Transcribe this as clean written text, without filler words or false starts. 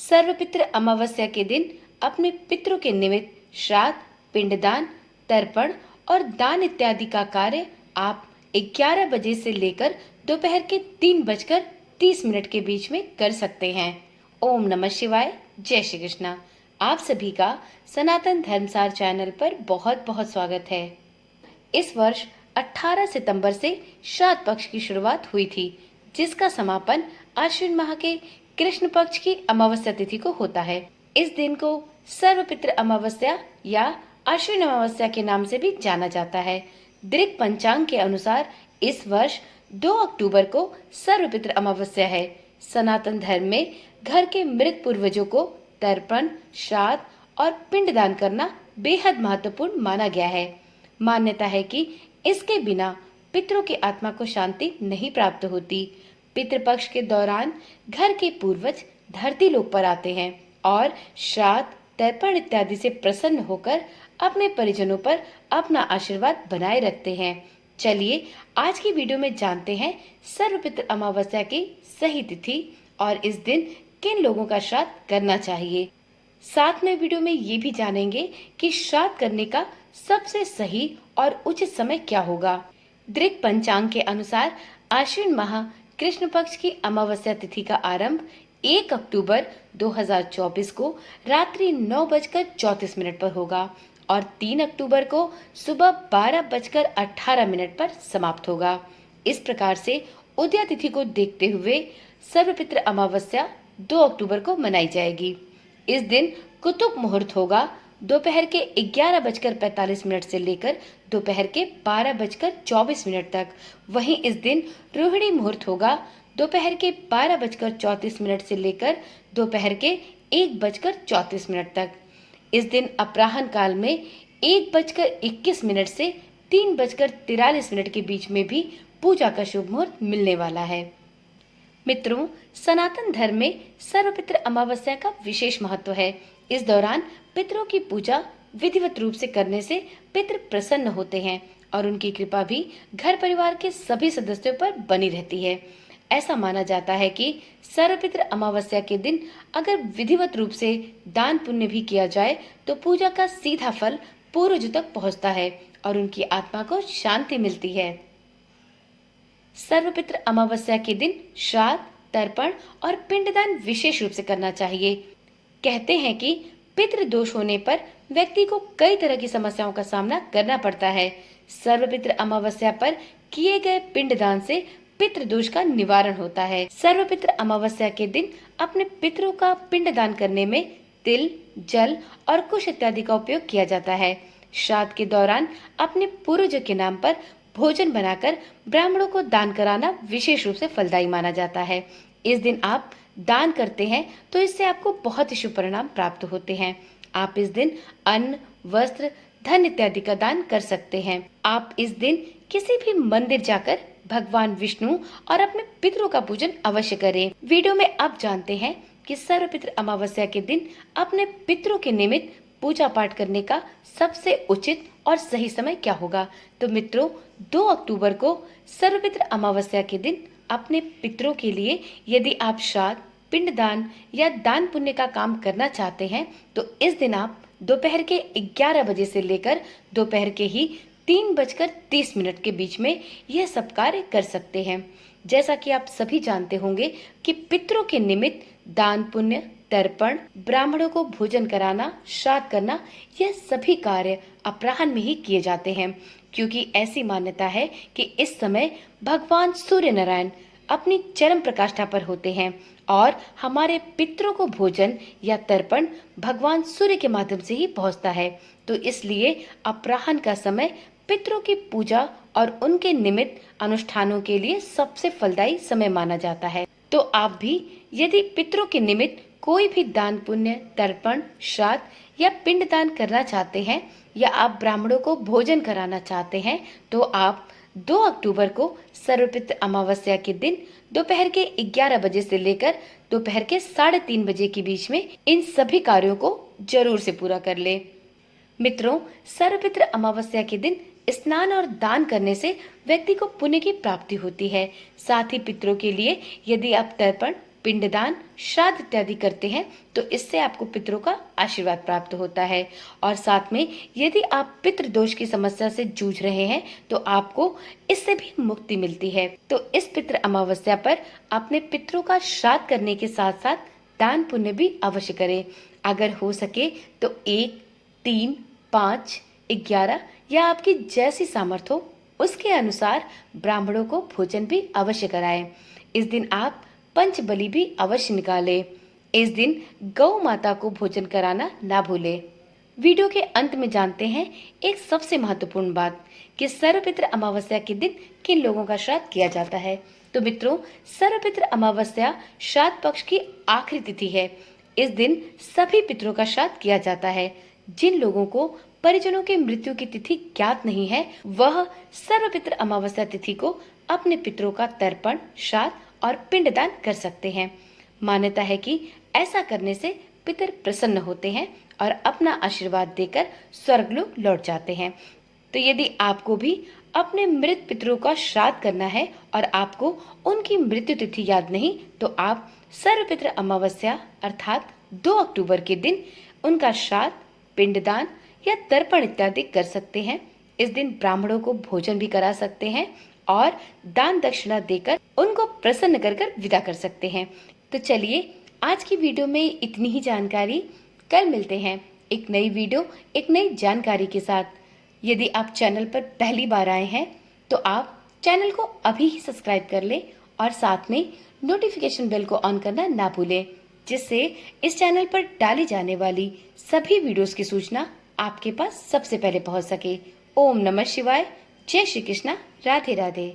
सर्वपितृ अमावस्या के दिन अपने पितरों के निमित्त श्राद्ध, पिंडदान, तर्पण और दान इत्यादि का कार्य आप 11 बजे से लेकर दोपहर के 3:30 के बीच में कर सकते हैं। ओम नमः शिवाय। जय श्री कृष्णा। आप सभी का सनातन धर्मसार चैनल पर बहुत बहुत स्वागत है। इस वर्ष 18 सितंबर से श्राद्ध पक्ष की शुरुआत हुई थी, जिसका समापन आश्विन माह के कृष्ण पक्ष की अमावस्या तिथि को होता है। इस दिन को सर्वपितृ अमावस्या या आश्विन अमावस्या के नाम से भी जाना जाता है। दृक पंचांग के अनुसार इस वर्ष 2 अक्टूबर को सर्वपितृ अमावस्या है। सनातन धर्म में घर के मृत पूर्वजों को तर्पण, श्राद्ध और पिंडदान करना बेहद महत्वपूर्ण माना गया है। मान्यता है कि इसके बिना पितरों की आत्मा को शांति नहीं प्राप्त होती। पितृपक्ष के दौरान घर के पूर्वज धरती लोक पर आते हैं और श्राद्ध, तर्पण इत्यादि से प्रसन्न होकर अपने परिजनों पर अपना आशीर्वाद बनाए रखते हैं। चलिए आज की वीडियो में जानते हैं सर्वपितृ अमावस्या की सही तिथि और इस दिन किन लोगों का श्राद्ध करना चाहिए। साथ में वीडियो में ये भी जानेंगे कि श्राद्ध करने का सबसे सही और उचित समय क्या होगा। दृक पंचांग के अनुसार आश्विन माह कृष्ण पक्ष की अमावस्या तिथि का आरंभ 1 अक्टूबर 2024 को रात्रि 9:34 पर होगा और 3 अक्टूबर को सुबह 12:18 पर समाप्त होगा। इस प्रकार से उदया तिथि को देखते हुए सर्वपितृ अमावस्या 2 अक्टूबर को मनाई जाएगी। इस दिन कुतुब मुहूर्त होगा दोपहर के 11:45 से लेकर दोपहर के 12:24 तक। वहीं इस दिन रोहिणी मुहूर्त होगा दोपहर के 12:34 से लेकर दोपहर के 1:34 तक। इस दिन अपराह्न काल में 1:21 से 3:43 के बीच में भी पूजा का शुभ मुहूर्त मिलने वाला है। मित्रों, सनातन धर्म में सर्वपितृ अमावस्या का विशेष महत्व है। इस दौरान पितरों की पूजा विधिवत रूप से करने से पितृ प्रसन्न होते हैं और उनकी कृपा भी घर परिवार के सभी सदस्यों पर बनी रहती है। ऐसा माना जाता है कि सर्वपितृ अमावस्या के दिन अगर विधिवत रूप से दान पुण्य भी किया जाए तो पूजा का सीधा फल पूर्वजों तक पहुंचता है और उनकी आत्मा को शांति मिलती है। सर्वपितृ अमावस्या के दिन श्राद्ध, तर्पण और पिंडदान विशेष रूप से करना चाहिए। कहते हैं कि पितृ दोष होने पर व्यक्ति को कई तरह की समस्याओं का सामना करना पड़ता है। सर्वपितृ अमावस्या पर किए गए पिंडदान से पितृ दोष का निवारण होता है। सर्वपितृ अमावस्या के दिन अपने पितरों का पिंडदान करने में तिल, जल और कुश इत्यादि का उपयोग किया जाता है। श्राद्ध के दौरान अपने पूर्वजों के नाम पर भोजन बनाकर ब्राह्मणों को दान कराना विशेष रूप से फलदायी माना जाता है। इस दिन आप दान करते हैं तो इससे आपको बहुत ही शुभ परिणाम प्राप्त होते हैं। आप इस दिन अन्न, वस्त्र, धन इत्यादि का दान कर सकते हैं। आप इस दिन किसी भी मंदिर जाकर भगवान विष्णु और अपने पितरों का पूजन अवश्य करें। वीडियो में अब जानते हैं कि सर्वपितृ अमावस्या के दिन अपने पितरों के निमित्त पूजा पाठ करने का सबसे उचित और सही समय क्या होगा। तो मित्रों, 2 अक्टूबर को सर्वपितृ अमावस्या के दिन अपने पितरों के लिए यदि आप श्राद्ध, पिंडदान या दान पुण्य का काम करना चाहते हैं तो इस दिन आप दोपहर के 11 बजे से लेकर दोपहर के ही 3:30 के बीच में यह सब कार्य कर सकते हैं। जैसा कि आप सभी जानते होंगे कि पितरों के निमित्त दान पुण्य, तर्पण, ब्राह्मणों को भोजन कराना, श्राद्ध करना, यह सभी कार्य अपराह्न में ही किए जाते हैं, क्योंकि ऐसी मान्यता है कि इस समय भगवान सूर्य नारायण अपनी चरम प्रकाष्ठा पर होते हैं और हमारे पितरों को भोजन या तर्पण भगवान सूर्य के माध्यम से ही पहुंचता है। तो इसलिए अपराह्न का समय पितरों की पूजा और उनके निमित्त अनुष्ठानों के लिए सबसे फलदायी समय माना जाता है। तो आप भी यदि पितरों के निमित्त कोई भी दान पुण्य, तर्पण, श्राद्ध या पिंडदान करना चाहते हैं या आप ब्राह्मणों को भोजन कराना चाहते हैं तो आप 2 अक्टूबर को सर्वपितृ अमावस्या के दिन दोपहर के 11 बजे से लेकर दोपहर के 3:30 बजे के बीच में इन सभी कार्यों को जरूर से पूरा कर ले। मित्रों, सर्वपितृ अमावस्या के दिन स्नान और दान करने से व्यक्ति को पुण्य की प्राप्ति होती है। साथ ही पितरों के लिए यदि आप तर्पण, पिंडदान, श्राद्ध इत्यादि करते हैं तो इससे आपको पितरों का आशीर्वाद प्राप्त होता है। और साथ में यदि आप पितृ दोष की समस्या से जूझ रहे हैं तो आपको इससे भी मुक्ति मिलती है। तो इस पितृ अमावस्या पर अपने पितरों का श्राद्ध करने के साथ साथ दान पुण्य भी अवश्य करें। अगर हो सके तो 1, 3, 5, 11 या आपकी जैसी सामर्थ्य हो उसके अनुसार ब्राह्मणों को भोजन भी अवश्य कराएं। इस दिन आप पंच बलि भी अवश्य निकालें। इस दिन गौ माता को भोजन कराना ना भूलें। वीडियो के अंत में जानते हैं एक सबसे महत्वपूर्ण बात कि सर्वपितृ अमावस्या के दिन किन लोगों का श्राद्ध किया जाता है। तो मित्रों, सर्वपितृ अमावस्या श्राद्ध पक्ष की आखिरी तिथि है। इस दिन सभी पितरों का श्राद्ध किया जाता है। जिन लोगों को परिजनों की मृत्यु की तिथि ज्ञात नहीं है वह सर्वपितृ अमावस्या तिथि को अपने पितरों का तर्पण, श्राद्ध और पिंडदान कर सकते हैं। मान्यता है कि ऐसा करने से पितर प्रसन्न होते हैं और अपना आशीर्वाद देकर स्वर्गलोक लौट जाते हैं। तो यदि आपको भी अपने मृत पितरों का श्राद्ध करना है और आपको उनकी मृत्यु तिथि याद नहीं तो आप सर्वपितृ अमावस्या अर्थात 2 अक्टूबर के दिन उनका श्राद्ध, पिंडदान या तर्पण इत्यादि कर सकते हैं। इस दिन ब्राह्मणों को भोजन भी करा सकते हैं और दान दक्षिणा देकर उनको प्रसन्न कर विदा कर सकते हैं। तो चलिए, आज की वीडियो में इतनी ही जानकारी। कल मिलते हैं एक नई वीडियो, एक नई जानकारी के साथ। यदि आप चैनल पर पहली बार आए हैं तो आप चैनल को अभी ही सब्सक्राइब कर लें और साथ में नोटिफिकेशन बेल को ऑन करना ना भूलें, जिससे इस चैनल पर डाली जाने वाली सभी वीडियोस की सूचना आपके पास सबसे पहले पहुंच सके। ओम नमः शिवाय। जय श्री कृष्णा। राधे राधे।